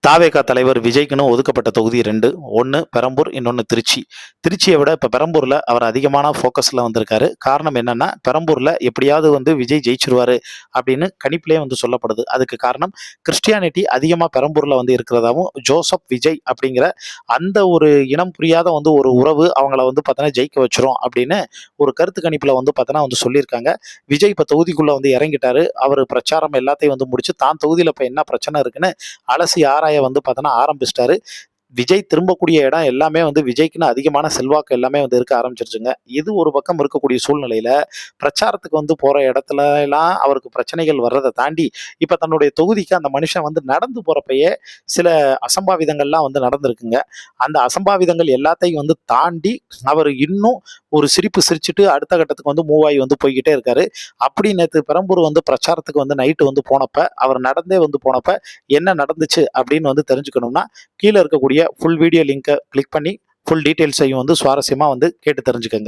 தாவேகா தலைவர் விஜய்க்குன்னு ஒதுக்கப்பட்ட தொகுதி 2. ஒன்று பெரம்பூர், இன்னொன்று திருச்சி. திருச்சியை விட இப்போ பெரம்பூரில் அவர் அதிகமான ஃபோக்கஸில் வந்திருக்காரு. காரணம் என்னன்னா, பெரம்பூரில் எப்படியாவது விஜய் ஜெயிச்சிருவாரு அப்படின்னு கணிப்பிலே சொல்லப்படுது. அதுக்கு காரணம் கிறிஸ்டியானிட்டி அதிகமாக பெரம்பூரில் இருக்கிறதாவும், ஜோசப் விஜய் அப்படிங்கிற அந்த ஒரு இனம் புரியாத ஒரு உறவு அவங்கள பார்த்தோன்னா ஜெயிக்க வச்சிரும் அப்படின்னு ஒரு கருத்து கணிப்பில் பார்த்தோன்னா சொல்லியிருக்காங்க. விஜய் இப்போ தொகுதிக்குள்ளே இறங்கிட்டாரு. அவர் பிரச்சாரம் எல்லாத்தையும் முடிச்சு தான் தொகுதியில் இப்போ என்ன பிரச்சனை இருக்குன்னு அலசி ஆராய பார்த்தோன்னா ஆரம்பிச்சிட்டாரு. விஜய் திரும்பக்கூடிய இடம் எல்லாமே விஜய்க்குன்னு அதிகமான செல்வாக்கு எல்லாமே இருக்க ஆரம்பிச்சிருச்சுங்க. இது ஒரு பக்கம் இருக்கக்கூடிய சூழ்நிலையில பிரச்சாரத்துக்கு போற இடத்துல எல்லாம் அவருக்கு பிரச்சனைகள் வர்றதை தாண்டி இப்ப தன்னுடைய தொகுதிக்கு அந்த மனுஷன் நடந்து போறப்பயே சில அசம்பாவிதங்கள்லாம் நடந்திருக்குங்க. அந்த அசம்பாவிதங்கள் எல்லாத்தையும் தாண்டி அவர் இன்னும் ஒரு சிரிப்பு சிரிச்சுட்டு அடுத்த கட்டத்துக்கு மூவ் ஆகி போய்கிட்டே இருக்காரு. அப்படி நேற்று பெரம்பூர் பிரச்சாரத்துக்கு நைட்டு போனப்ப அவர் நடந்தே போனப்ப என்ன நடந்துச்சு அப்படின்னு தெரிஞ்சுக்கணும்னா கீழே இருக்கக்கூடிய ஃபுல் வீடியோ லிங்கை கிளிக் பண்ணி ஃபுல் டீட்டெயில்ஸையும் சுவாரஸ்யமாக கேட்டு தெரிஞ்சுக்கங்க.